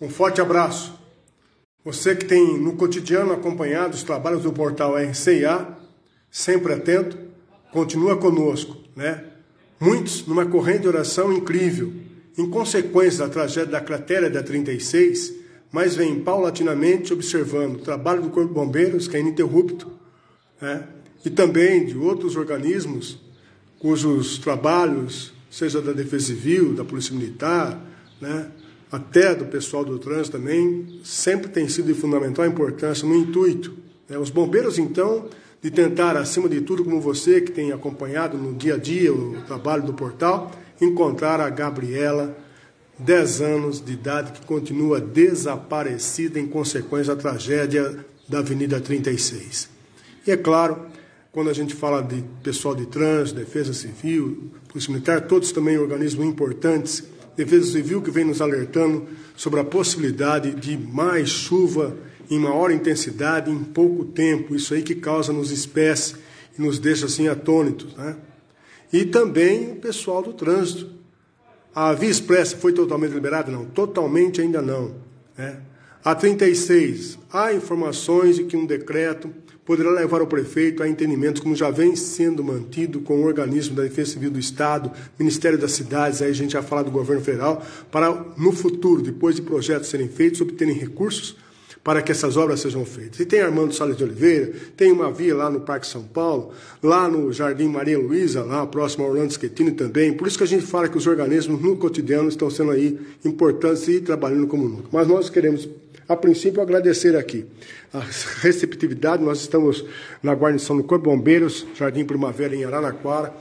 Um forte abraço. Você que tem no cotidiano acompanhado os trabalhos do portal RCA, sempre atento, continua conosco, né? Muitos numa corrente de oração incrível, em consequência da tragédia da cratera da 36, mas vem paulatinamente observando o trabalho do Corpo de Bombeiros, que é ininterrupto, né? E também de outros organismos cujos trabalhos, seja da Defesa Civil, da Polícia Militar, né, até do pessoal do trânsito também, sempre tem sido de fundamental importância no intuito, né? Os bombeiros, então, de tentar, acima de tudo, como você que tem acompanhado no dia a dia o trabalho do portal, encontrar a Gabriela, 10 anos de idade, que continua desaparecida em consequência da tragédia da Avenida 36. E é claro, quando a gente fala de pessoal de trânsito, Defesa Civil, Polícia Militar, todos também organismos importantes, Defesa Civil que vem nos alertando sobre a possibilidade de mais chuva em maior intensidade em pouco tempo, isso aí que causa nos espécie e nos deixa assim atônitos, né? E também o pessoal do trânsito. A Via Expressa foi totalmente liberada? Não, totalmente ainda não, né? A 36, há informações de que um decreto poderá levar o prefeito a entendimentos, como já vem sendo mantido com o organismo da Defesa Civil do Estado, Ministério das Cidades, aí a gente já fala do governo federal, para no futuro, depois de projetos serem feitos, obterem recursos para que essas obras sejam feitas. E tem Armando Salles de Oliveira, tem uma via lá no Parque São Paulo, lá no Jardim Maria Luísa, lá próximo a Orlando Schettini também. Por isso que a gente fala que os organismos no cotidiano estão sendo aí importantes e trabalhando como nunca. Mas nós queremos, a princípio, agradecer aqui a receptividade. Nós estamos na guarnição do Corpo de Bombeiros, Jardim Primavera, em Araraquara.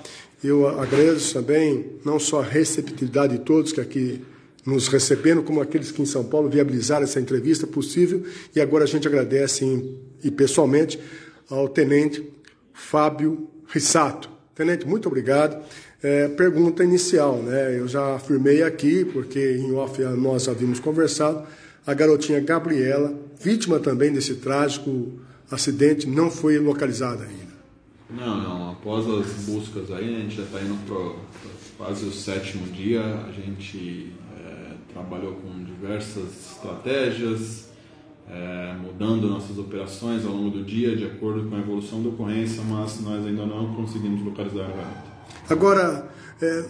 Eu agradeço também não só a receptividade de todos que aqui nos receberam, como aqueles que em São Paulo viabilizaram essa entrevista possível. E agora a gente agradece e pessoalmente ao Tenente Fábio Rissato. Tenente, muito obrigado. Pergunta inicial, né? Eu já afirmei aqui, porque em off nós havíamos conversado, a garotinha Gabriela, vítima também desse trágico acidente, não foi localizada ainda. Não. Após as buscas aí, a gente já está indo para quase o 7º dia. A gente trabalhou com diversas estratégias, mudando nossas operações ao longo do dia, de acordo com a evolução da ocorrência, mas nós ainda não conseguimos localizar a garota. Agora,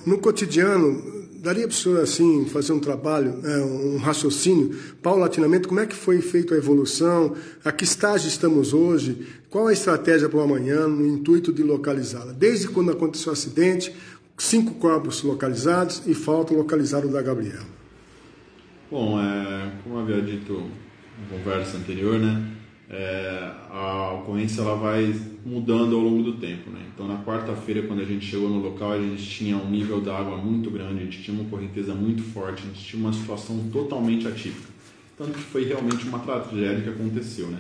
no cotidiano, daria para o senhor assim, fazer um trabalho, um raciocínio, paulatinamente, como é que foi feita a evolução, a que estágio estamos hoje, qual a estratégia para o amanhã, no intuito de localizá-la? Desde quando aconteceu o acidente, 5 corpos localizados e falta localizar o da Gabriela. Bom, como havia dito na conversa anterior, né, a ocorrência ela vai mudando ao longo do tempo, né? Então, na quarta-feira, quando a gente chegou no local, a gente tinha um nível d'água muito grande, a gente tinha uma correnteza muito forte, a gente tinha uma situação totalmente atípica. Tanto que foi realmente uma tragédia que aconteceu, né?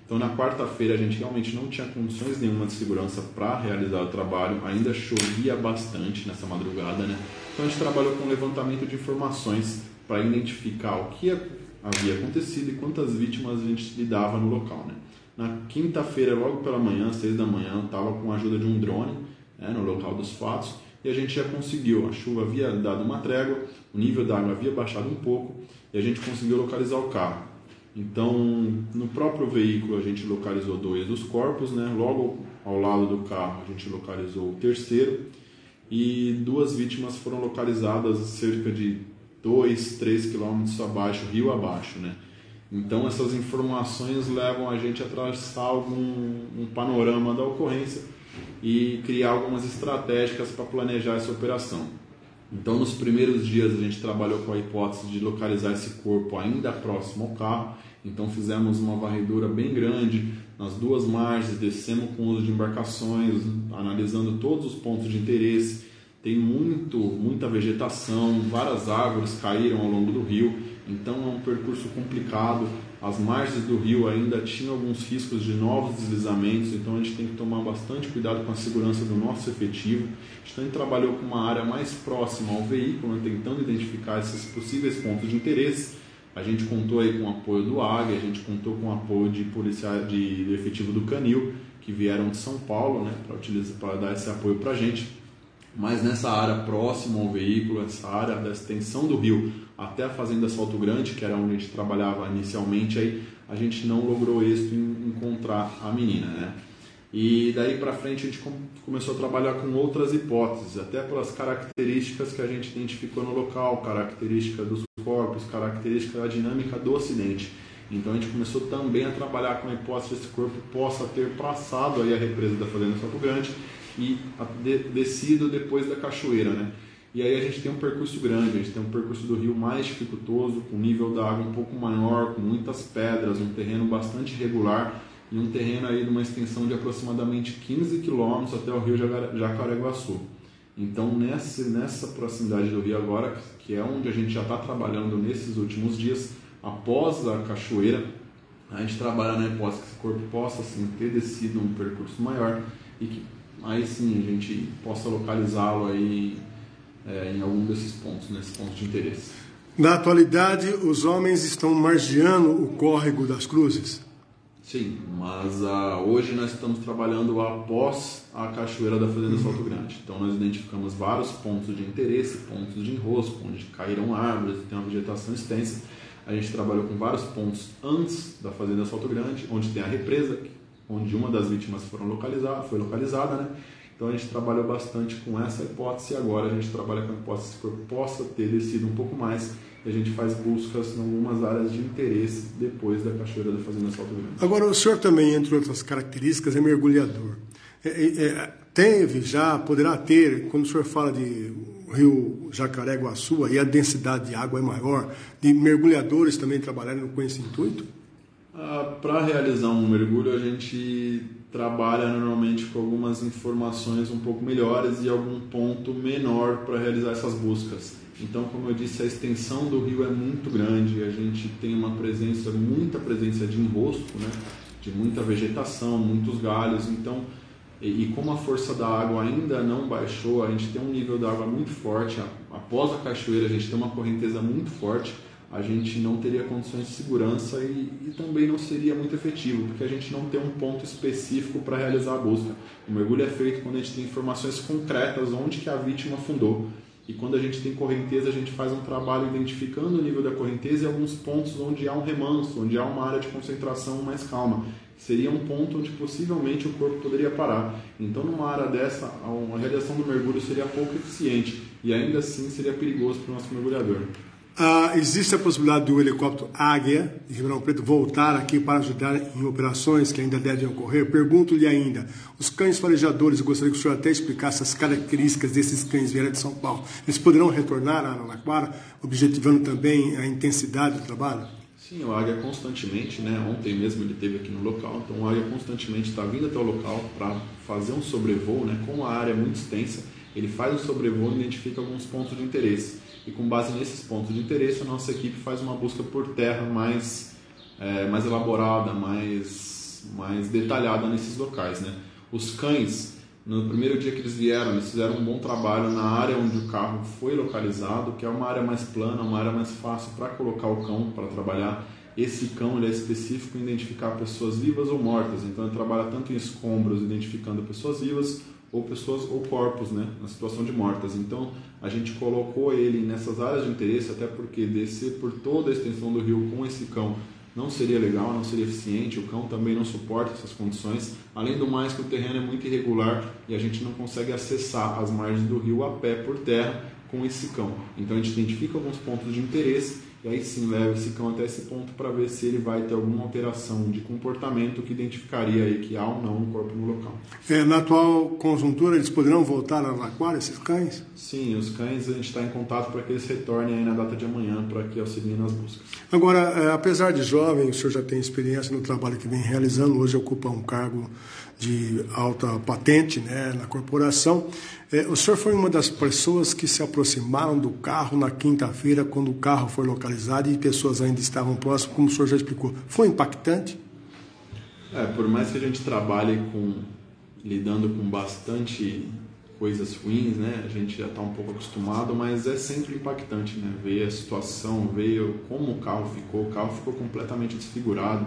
Então, na quarta-feira, a gente realmente não tinha condições nenhuma de segurança para realizar o trabalho, ainda chovia bastante nessa madrugada, né? Então, a gente trabalhou com levantamento de informações para identificar o que havia acontecido e quantas vítimas a gente lidava no local, né? Na quinta-feira, logo pela manhã, às 6 da manhã, estava com a ajuda de um drone, né, no local dos fatos, e a gente já conseguiu. A chuva havia dado uma trégua, o nível da água havia baixado um pouco e a gente conseguiu localizar o carro. Então, no próprio veículo, a gente localizou 2 dos corpos, né? Logo ao lado do carro, a gente localizou o terceiro e 2 vítimas foram localizadas a cerca de 2-3 quilômetros abaixo, rio abaixo, né? Então essas informações levam a gente a traçar um panorama da ocorrência e criar algumas estratégias para planejar essa operação. Então nos primeiros dias a gente trabalhou com a hipótese de localizar esse corpo ainda próximo ao carro. Então fizemos uma varredura bem grande nas 2 margens, descemos com o uso de embarcações, analisando todos os pontos de interesse. Tem muita vegetação, várias árvores caíram ao longo do rio, então é um percurso complicado. As margens do rio ainda tinham alguns riscos de novos deslizamentos, então a gente tem que tomar bastante cuidado com a segurança do nosso efetivo. A gente trabalhou com uma área mais próxima ao veículo, tentando identificar esses possíveis pontos de interesse. A gente contou aí com o apoio do Águia, a gente contou com o apoio de efetivo do Canil, que vieram de São Paulo, né, para dar esse apoio para a gente. Mas nessa área próxima ao veículo, essa área da extensão do rio até a Fazenda Salto Grande, que era onde a gente trabalhava inicialmente, aí a gente não logrou êxito em encontrar a menina, né? E daí para frente a gente começou a trabalhar com outras hipóteses, até pelas características que a gente identificou no local, característica dos corpos, característica da dinâmica do acidente. Então a gente começou também a trabalhar com a hipótese que esse corpo possa ter passado aí a represa da Fazenda Salto Grande e descido depois da cachoeira, né? E aí a gente tem um percurso grande, a gente tem um percurso do rio mais dificultoso, com nível da água um pouco maior, com muitas pedras, um terreno bastante irregular e um terreno aí de uma extensão de aproximadamente 15 quilômetros até o rio Jacareguaçu. Então nessa proximidade do rio agora, que é onde a gente já está trabalhando nesses últimos dias, após a cachoeira, a gente trabalha na hipótese que esse corpo possa sim ter descido um percurso maior e que aí sim a gente possa localizá-lo aí em algum desses pontos, nesses pontos de interesse. Na atualidade, os homens estão margeando o córrego das Cruzes? Sim, mas hoje nós estamos trabalhando após a cachoeira da Fazenda Salto Grande. Então nós identificamos vários pontos de interesse, pontos de enrosco, onde caíram árvores e tem uma vegetação extensa. A gente trabalhou com vários pontos antes da Fazenda Salto Grande, onde tem a represa, onde uma das vítimas foi localizada, né? Então a gente trabalhou bastante com essa hipótese e agora a gente trabalha com a hipótese que o corpo possa ter descido um pouco mais e a gente faz buscas em algumas áreas de interesse depois da cachoeira da Fazenda Salto Grande. Agora, o senhor também, entre outras características, é mergulhador. Poderá ter, quando o senhor fala de rio Jacareguaçu, aí a densidade de água é maior, de mergulhadores também trabalharem com esse intuito? Para realizar um mergulho, a gente trabalha normalmente com algumas informações um pouco melhores e algum ponto menor para realizar essas buscas. Então, como eu disse, a extensão do rio é muito grande, a gente tem muita presença de enrosco, né? De muita vegetação, muitos galhos. Então, e como a força da água ainda não baixou, a gente tem um nível da água muito forte. Após a cachoeira, a gente tem uma correnteza muito forte. A gente não teria condições de segurança e também não seria muito efetivo, porque a gente não tem um ponto específico para realizar a busca. O mergulho é feito quando a gente tem informações concretas onde que a vítima afundou. E quando a gente tem correnteza, a gente faz um trabalho identificando o nível da correnteza e alguns pontos onde há um remanso, onde há uma área de concentração mais calma. Seria um ponto onde possivelmente o corpo poderia parar. Então, numa área dessa, a realização do mergulho seria pouco eficiente e ainda assim seria perigoso para o nosso mergulhador. Existe a possibilidade do helicóptero Águia de Ribeirão Preto voltar aqui para ajudar em operações que ainda devem ocorrer? Pergunto-lhe ainda, os cães farejadores, eu gostaria que o senhor até explicasse as características desses cães Vieira de São Paulo. Eles poderão retornar a Araraquara, objetivando também a intensidade do trabalho? Sim, o Águia constantemente, né? Ontem mesmo ele esteve aqui no local, então o Águia constantemente está vindo até o local para fazer um sobrevoo, né? Como a área é muito extensa, ele faz o sobrevoo e identifica alguns pontos de interesse. E com base nesses pontos de interesse, a nossa equipe faz uma busca por terra mais elaborada, mais detalhada nesses locais, né? Os cães, no primeiro dia que eles vieram, eles fizeram um bom trabalho na área onde o carro foi localizado, que é uma área mais plana, uma área mais fácil para colocar o cão para trabalhar. Esse cão ele é específico em identificar pessoas vivas ou mortas, então ele trabalha tanto em escombros, identificando pessoas vivas, ou corpos, né, na situação de mortas. Então a gente colocou ele nessas áreas de interesse, até porque descer por toda a extensão do rio com esse cão não seria legal, não seria eficiente, o cão também não suporta essas condições, além do mais que o terreno é muito irregular e a gente não consegue acessar as margens do rio a pé por terra com esse cão. Então a gente identifica alguns pontos de interesse e aí sim leva esse cão até esse ponto para ver se ele vai ter alguma alteração de comportamento que identificaria aí que há ou não um corpo no local. Na atual conjuntura, eles poderão voltar a Araraquara, esses cães? Sim, os cães a gente está em contato para que eles retornem aí na data de amanhã para que auxiliem nas buscas. Agora, apesar de jovem, o senhor já tem experiência no trabalho que vem realizando, hoje ocupa um cargo de alta patente, né, na corporação. O senhor foi uma das pessoas que se aproximaram do carro na quinta-feira, quando o carro foi localizado e pessoas ainda estavam próximas, como o senhor já explicou. Foi impactante? Por mais que a gente trabalhe lidando com bastante coisas ruins, né, a gente já está um pouco acostumado, mas é sempre impactante, né, ver a situação, ver como o carro ficou completamente desfigurado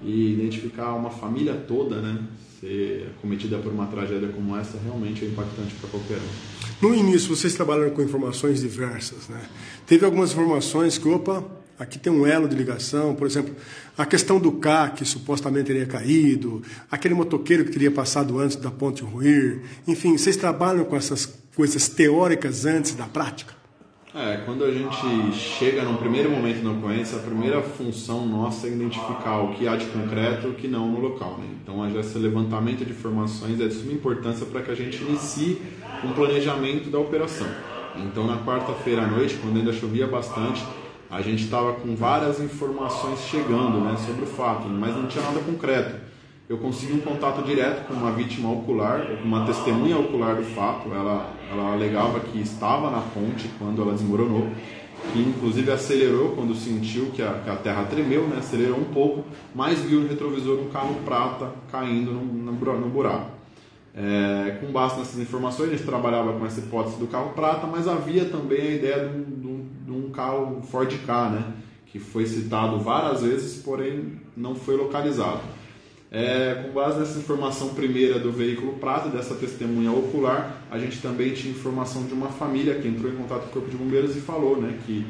e identificar uma família toda, né, ser cometida por uma tragédia como essa realmente é impactante para qualquer um. No início, vocês trabalharam com informações diversas, né? Teve algumas informações que, aqui tem um elo de ligação, por exemplo, a questão do K, que supostamente teria caído, aquele motoqueiro que teria passado antes da ponte ruir, enfim, vocês trabalham com essas coisas teóricas antes da prática? Quando a gente chega no primeiro momento na ocorrência, a primeira função nossa é identificar o que há de concreto e o que não no local, né? Então, esse levantamento de informações é de suma importância para que a gente inicie um planejamento da operação. Então, na quarta-feira à noite, quando ainda chovia bastante, a gente estava com várias informações chegando, né, sobre o fato, mas não tinha nada concreto. Eu consegui um contato direto com uma vítima ocular, uma testemunha ocular do fato. Ela alegava que estava na ponte quando ela desmoronou, que inclusive acelerou quando sentiu que a terra tremeu, né, acelerou um pouco, mas viu no retrovisor um carro prata caindo no buraco. Com base nessas informações, a gente trabalhava com essa hipótese do carro prata, mas havia também a ideia de um carro Ford Ka, né, que foi citado várias vezes, porém não foi localizado. Com base nessa informação primeira do veículo prata, dessa testemunha ocular, a gente também tinha informação de uma família que entrou em contato com o Corpo de Bombeiros e falou, né, que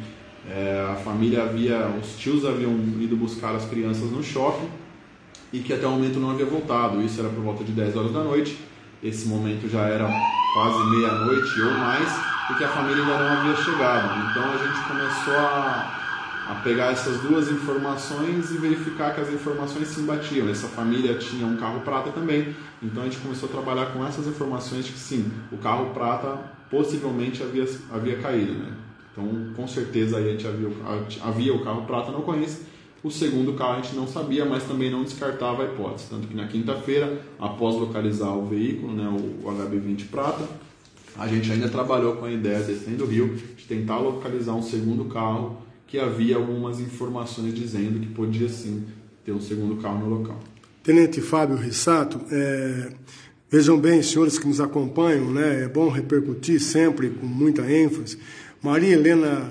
a família os tios haviam ido buscar as crianças no shopping e que até o momento não havia voltado. Isso era por volta de 10 horas da noite. Esse momento já era quase meia-noite ou mais e que a família ainda não havia chegado. Então a gente começou a pegar essas duas informações e verificar que as informações se embatiam. Essa família tinha um carro prata também, então a gente começou a trabalhar com essas informações de que sim, o carro prata possivelmente havia caído, né? Então, com certeza aí a gente havia o carro prata na ocorrência. O segundo carro a gente não sabia, mas também não descartava a hipótese. Tanto que na quinta-feira, após localizar o veículo, né, o HB20 prata, a gente ainda trabalhou com a ideia, descendo o rio, de tentar localizar um segundo carro, que havia algumas informações dizendo que podia sim ter um segundo carro no local. Tenente Fábio Rissato, vejam bem, senhores que nos acompanham, né, é bom repercutir sempre com muita ênfase. Maria Helena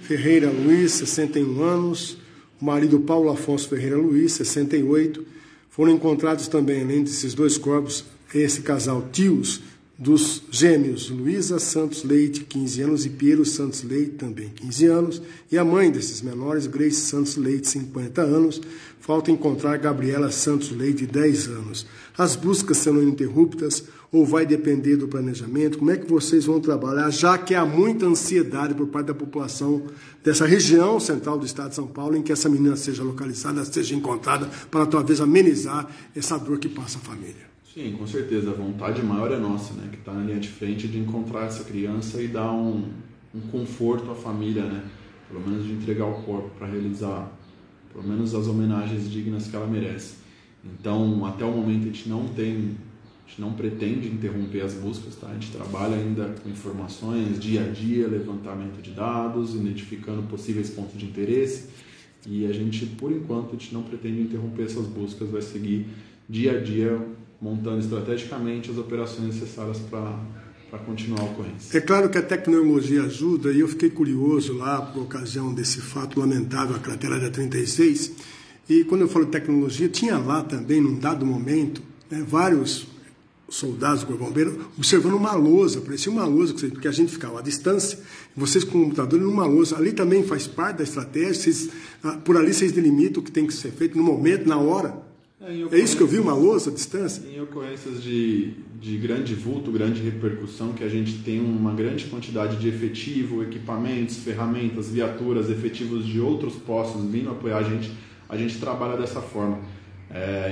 Ferreira Luiz, 61 anos, o marido Paulo Afonso Ferreira Luiz, 68, foram encontrados também, além desses dois corpos, esse casal tios dos gêmeos Luísa Santos Leite, 15 anos, e Piero Santos Leite, também 15 anos, e a mãe desses menores, Grace Santos Leite, 50 anos. Falta encontrar Gabriela Santos Leite, 10 anos. As buscas serão ininterruptas ou vai depender do planejamento? Como é que vocês vão trabalhar, já que há muita ansiedade por parte da população dessa região central do estado de São Paulo, em que essa menina seja localizada, seja encontrada, para talvez amenizar essa dor que passa a família? Sim, com certeza. A vontade maior é nossa, né, que está na linha de frente, de encontrar essa criança e dar um conforto à família, né, pelo menos de entregar o corpo para realizar, pelo menos, as homenagens dignas que ela merece. Então, até o momento, a gente não pretende interromper as buscas, tá? A gente trabalha ainda com informações, dia a dia, levantamento de dados, identificando possíveis pontos de interesse, e a gente, por enquanto, a gente não pretende interromper essas buscas, vai seguir dia a dia, montando estrategicamente as operações necessárias para continuar a ocorrência. É claro que a tecnologia ajuda, e eu fiquei curioso lá por ocasião desse fato lamentável, a cratera da 36, e quando eu falo tecnologia, tinha lá também, num dado momento, né, vários soldados do Corpo de Bombeiros observando uma lousa, parecia uma lousa, porque a gente ficava à distância, vocês com o computador numa lousa, ali também faz parte da estratégia, por ali vocês delimitam o que tem que ser feito no momento, na hora. É isso que eu vi, uma lousa à distância? Em ocorrências de grande vulto, grande repercussão, que a gente tem uma grande quantidade de efetivo, equipamentos, ferramentas, viaturas, efetivos de outros postos vindo apoiar a gente trabalha dessa forma.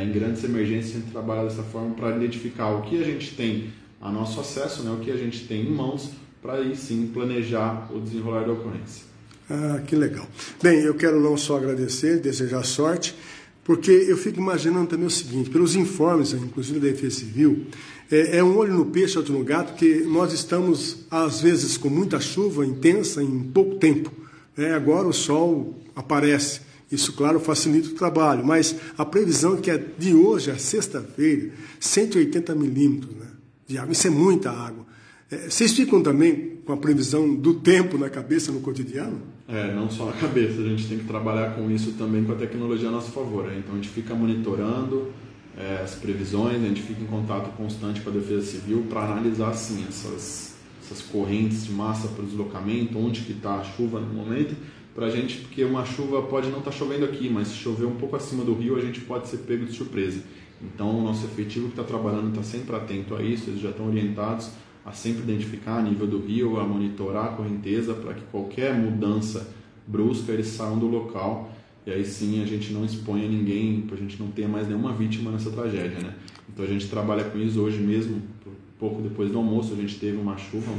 Em grandes emergências, a gente trabalha dessa forma para identificar o que a gente tem a nosso acesso, né, o que a gente tem em mãos, para aí sim planejar o desenrolar da ocorrência. Ah, que legal. Bem, eu quero não só agradecer, desejar sorte, porque eu fico imaginando também o seguinte, pelos informes, inclusive da Defesa Civil, é um olho no peixe, outro no gato, porque nós estamos, às vezes, com muita chuva intensa em pouco tempo. Agora o sol aparece, isso, claro, facilita o trabalho, mas a previsão é que de hoje a sexta-feira, 180 milímetros, né, de água, isso é muita água. Vocês ficam também com a previsão do tempo na cabeça no cotidiano? Não só na cabeça, a gente tem que trabalhar com isso também, com a tecnologia a nosso favor. Então a gente fica monitorando as previsões, a gente fica em contato constante com a Defesa Civil para analisar sim essas essas correntes de massa para o deslocamento, onde que está a chuva no momento, para a gente, porque uma chuva pode não estar chovendo aqui, mas se chover um pouco acima do rio, a gente pode ser pego de surpresa. Então, o nosso efetivo que está trabalhando está sempre atento a isso, eles já estão orientados a sempre identificar a nível do rio, a monitorar a correnteza, para que qualquer mudança brusca eles saiam do local, e aí sim a gente não exponha ninguém, para a gente não ter mais nenhuma vítima nessa tragédia, né? Então a gente trabalha com isso hoje mesmo, pouco depois do almoço, a gente teve uma chuva,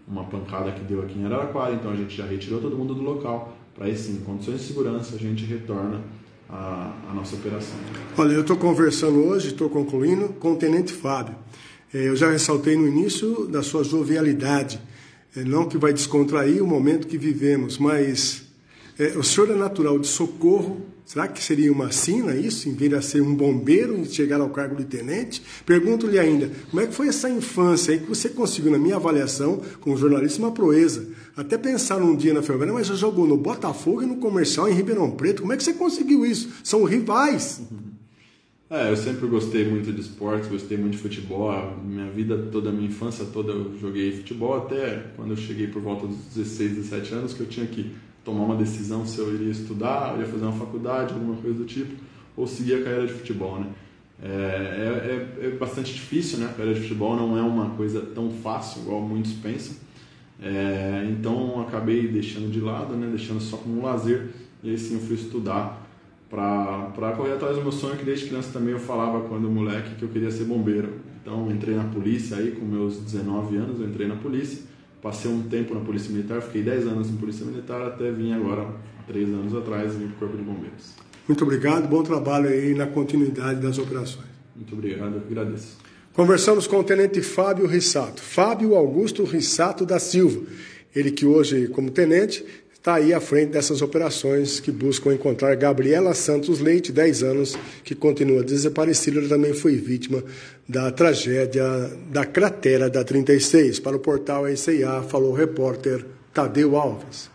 uma pancada que deu aqui em Araraquara, então a gente já retirou todo mundo do local, para aí sim, em condições de segurança, a gente retorna a nossa operação. Olha, eu estou conversando hoje, estou concluindo, com o Tenente Fábio. Eu já ressaltei no início da sua jovialidade, não que vai descontrair o momento que vivemos, mas o senhor é natural de Socorro. Será que seria uma sina isso, em vez de ser um bombeiro e chegar ao cargo de tenente? Pergunto-lhe ainda, como é que foi essa infância aí que você conseguiu, na minha avaliação, como jornalista, uma proeza? Até pensar num dia na Ferroviária, mas já jogou no Botafogo e no Comercial em Ribeirão Preto. Como é que você conseguiu isso? São rivais. Eu sempre gostei muito de esportes, gostei muito de futebol. Minha vida toda, a minha infância toda, eu joguei futebol, até quando eu cheguei por volta dos 16, 17 anos, que eu tinha que tomar uma decisão se eu iria estudar, ia fazer uma faculdade, alguma coisa do tipo, ou seguir a carreira de futebol, né? É bastante difícil, né? A carreira de futebol não é uma coisa tão fácil, igual muitos pensam. Então, acabei deixando de lado, né? Deixando só como um lazer, e aí sim eu fui estudar para correr atrás do meu sonho, que desde criança também eu falava quando moleque que eu queria ser bombeiro. Então, entrei na polícia aí, com meus 19 anos, eu entrei na polícia. Passei um tempo na Polícia Militar, fiquei 10 anos na Polícia Militar, até vim agora, 3 anos atrás, vim para o Corpo de Bombeiros. Muito obrigado, bom trabalho aí na continuidade das operações. Muito obrigado, eu agradeço. Conversamos com o Tenente Fábio Rissato, Fábio Augusto Rissato da Silva. Ele que hoje, como tenente, está aí à frente dessas operações que buscam encontrar Gabriela Santos Leite, 10 anos, que continua desaparecida. Ela também foi vítima da tragédia da cratera da 36. Para o portal SIA, falou o repórter Tadeu Alves.